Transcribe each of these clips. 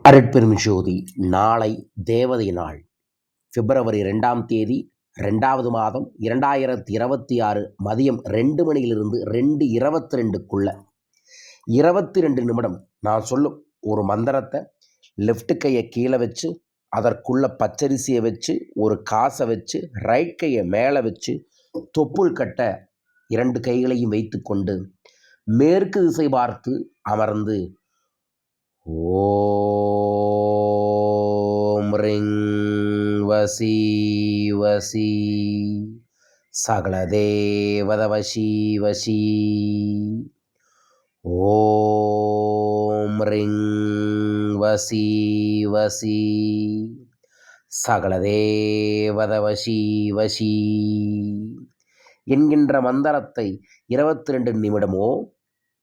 அருட்பெரும் ஜோதி. நாளை தேவதை நாள். பிப்ரவரி 2ஆம் தேதி 2வது மாதம் 2026 மதியம் 2 மணியிலிருந்து 2:22க்குள்ள 22 நிமிடம் நான் சொல்லும் ஒரு மந்திரத்தை லெஃப்ட் கையை கீழே வச்சு அதற்குள்ள பச்சரிசியை வச்சு ஒரு காசை வச்சு ரைட் கையை மேலே வச்சு தொப்புள் கட்ட 2 கைகளையும் வைத்து கொண்டு மேற்கு திசை பார்த்து அமர்ந்து ஓம் ரிங் வசி வசி சகல தேவத வசி வசி ஓம் ரிங் வசி வசி சகல தேவத வசி வசி என்கின்ற மந்திரத்தை 22 நிமிடமோ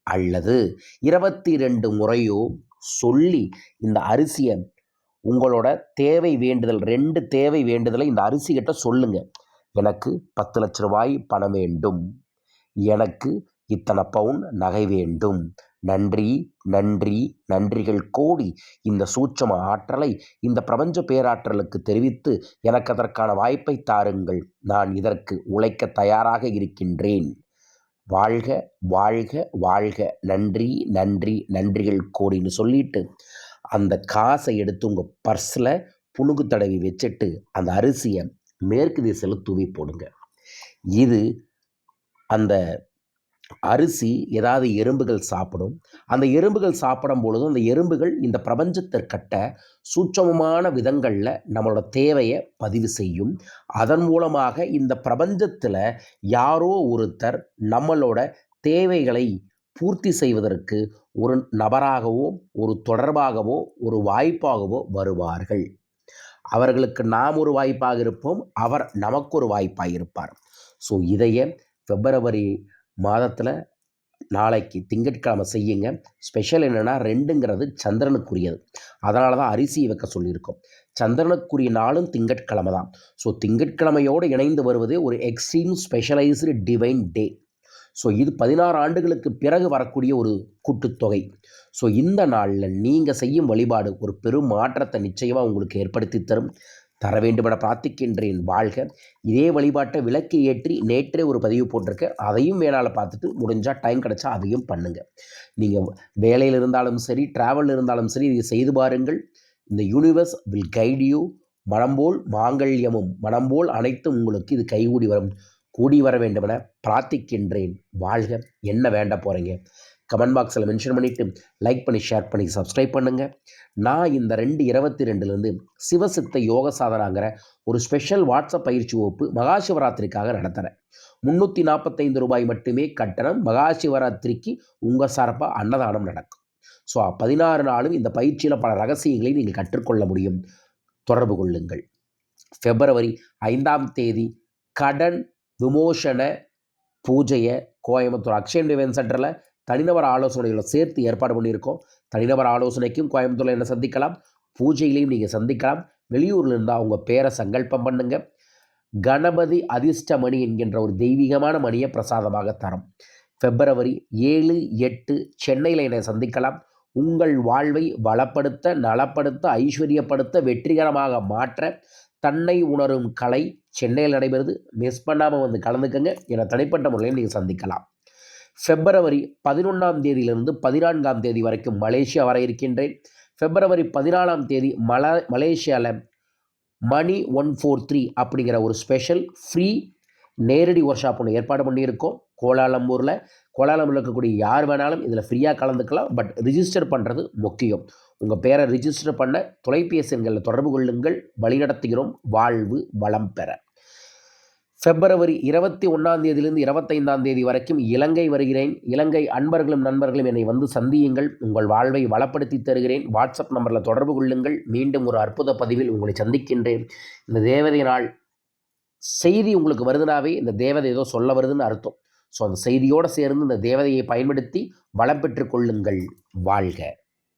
அல்லது 22 முறையோ சொல்லி இந்த அரிசியை உங்களோட தேவை வேண்டுதல் 2 தேவை வேண்டுதலை இந்த அரிசிகிட்ட சொல்லுங்க. எனக்கு 10 லட்ச ரூபாய் பணம் வேண்டும், எனக்கு இத்தனை பவுன் நகை வேண்டும், நன்றி நன்றி நன்றிகள் கோடி. இந்த சூட்சம ஆற்றலை இந்த பிரபஞ்ச பேராற்றலுக்கு தெரிவித்து எனக்கு அதற்கான வாய்ப்பை தாருங்கள். நான் இதற்கு உழைக்க தயாராக இருக்கின்றேன். வாழ்க வாழ்க வாழ்க, நன்றி நன்றி நன்றிகள் கோடின்னு சொல்லிட்டு அந்த காசை எடுத்து உங்கள் பர்ஸில் புணுகு தடவி வச்சுட்டு அந்த அரிசியை மேற்கு திசையில் தூவி போடுங்க. இது அந்த அரிசி ஏதாவது எறும்புகள் சாப்பிடும். அந்த எறும்புகள் சாப்பிடும் பொழுதும் அந்த எறும்புகள் இந்த பிரபஞ்சத்திற்கட்ட சூட்சமமான விதங்களில் நம்மளோட தேவையை பதிவு செய்யும். அதன் மூலமாக இந்த பிரபஞ்சத்தில் யாரோ ஒருத்தர் நம்மளோட தேவைகளை பூர்த்தி செய்வதற்கு ஒரு நபராகவோ ஒரு தொடர்பாகவோ ஒரு வாய்ப்பாகவோ வருவார்கள். அவர்களுக்கு நாம் ஒரு வாய்ப்பாக இருப்போம், அவர் நமக்கு ஒரு வாய்ப்பாக இருப்பார். ஸோ இதையே பிப்ரவரி மாதத்தில் நாளைக்கு திங்கட்கிழமை செய்யுங்க. ஸ்பெஷல் என்னென்னா 2ங்கிறது சந்திரனுக்குரியது, அதனால தான் அரிசியை வைக்க சொல்லியிருக்கோம். சந்திரனுக்குரிய நாளும் திங்கட்கிழமை தான். ஸோ திங்கட்கிழமையோடு இணைந்து வருவதே ஒரு எக்ஸ்ட்ரீம் ஸ்பெஷலைஸ்டு டிவைன் டே. ஸோ இது 16 ஆண்டுகளுக்கு பிறகு வரக்கூடிய ஒரு கூட்டுத்தொகை. ஸோ இந்த நாளில் நீங்கள் செய்யும் வழிபாடு ஒரு பெரும் மாற்றத்தை நிச்சயமாக உங்களுக்கு ஏற்படுத்தி தர வேண்டுமென பிரார்த்திக்கின்றேன். வாழ்க. இதே வழிபாட்டை விளக்கு ஏற்றி நேற்றே ஒரு பதிவு போட்டிருக்கேன், அதையும் வேணால் பார்த்துட்டு முடிஞ்சால் டைம் கிடச்சா அதையும் பண்ணுங்கள். நீங்கள் வேலையில் இருந்தாலும் சரி, ட்ராவலில் இருந்தாலும் சரி, இதை செய்து பாருங்கள். இந்த யூனிவர்ஸ் வில் கைட் யூ. மனம்போல் மாங்கல்யமும் மனம்போல் அனைத்தும் உங்களுக்கு இது கைகூடி கூடி வர வேண்டுமென பிரார்த்திக்கின்றேன். வாழ்க. என்ன வேண்ட போகிறீங்க கமெண்ட் பாக்ஸில் மென்ஷன் பண்ணிவிட்டு லைக் பண்ணி ஷேர் பண்ணி சப்ஸ்கிரைப் பண்ணுங்கள். நான் இந்த 2/22 சிவசித்த யோக சாதனாங்கிற ஒரு ஸ்பெஷல் வாட்ஸ்அப் பயிற்சி வகுப்பு மகாசிவராத்திரிக்காக நடத்துகிறேன். 345 ரூபாய் மட்டுமே கட்டணம். மகாசிவராத்திரிக்கு உங்கள் சார்பாக அன்னதானம் நடக்கும். ஸோ 16 நாளும் இந்த பயிற்சியில் பல ரகசியங்களை நீங்கள் கற்றுக்கொள்ள முடியும். தொடர்பு கொள்ளுங்கள். பிப்ரவரி 5ஆம் தேதி கடன் விமோசன பூஜையை கோயம்புத்தூர் அக்ஷயம் டிவைன் சென்டரில் தனிநபர் ஆலோசனைகளை சேர்த்து ஏற்பாடு பண்ணியிருக்கோம். தனிநபர் ஆலோசனைக்கும் கோயம்புத்தூரில் என்ன சந்திக்கலாம், பூஜைகளையும் நீங்கள் சந்திக்கலாம். வெளியூரில் இருந்தால் உங்கள் பேரை சங்கல்பம் பண்ணுங்க. கணபதி அதிர்ஷ்டமணி என்கின்ற ஒரு தெய்வீகமான மணியை பிரசாதமாக தரும். பிப்ரவரி 7, 8 சென்னையில் என்னை சந்திக்கலாம். உங்கள் வாழ்வை வளப்படுத்த, நலப்படுத்த, ஐஸ்வர்யப்படுத்த, வெற்றிகரமாக மாற்ற தன்னை உணரும் கலை சென்னையில் நடைபெறுது. மிஸ் பண்ணாமல் வந்து கலந்துக்கங்க. என தனிப்பட்ட முறையில் நீங்கள் சந்திக்கலாம். பிப்ரவரி 11ஆம் தேதியிலிருந்து 14ஆம் தேதி வரைக்கும் மலேசியா வர இருக்கின்றேன். பிப்ரவரி 14ஆம் தேதி மலேசியாவில் மணி 143 அப்படிங்கிற ஒரு ஸ்பெஷல் ஃப்ரீ நேரடி ஒர்க் ஷாப் ஒன்று ஏற்பாடு பண்ணியிருக்கோம் கோலாலம்பூரில். கோலாலம்பூரில் இருக்கக்கூடிய யார் வேணாலும் இதில் ஃப்ரீயாக கலந்துக்கலாம். பட் ரிஜிஸ்டர் பண்ணுறது முக்கியம். உங்கள் பேரை ரிஜிஸ்டர் பண்ண தொலைபேசி எண்களில் தொடர்பு கொள்ளுங்கள். வழிநடத்துகிறோம். வாழ்வு வளம் பெற. பிப்ரவரி 21ஆம் தேதியிலிருந்து 25ஆம் தேதி வரைக்கும் இலங்கை வருகிறேன். இலங்கை அன்பர்களும் நண்பர்களும் என்னை வந்து சந்தியுங்கள். உங்கள் வாழ்வை வளப்படுத்தி தருகிறேன். வாட்ஸ்அப் நம்பரில் தொடர்பு கொள்ளுங்கள். மீண்டும் ஒரு அற்புத பதிவில் உங்களை சந்திக்கின்றேன். இந்த தேவதை நாள் செய்தி உங்களுக்கு வருதுனாவே இந்த தேவதை ஏதோ சொல்ல வருதுன்னு அர்த்தம். ஸோ அந்த செய்தியோடு சேர்ந்து இந்த தேவதையை பயன்படுத்தி வளம் பெற்று கொள்ளுங்கள். வாழ்க.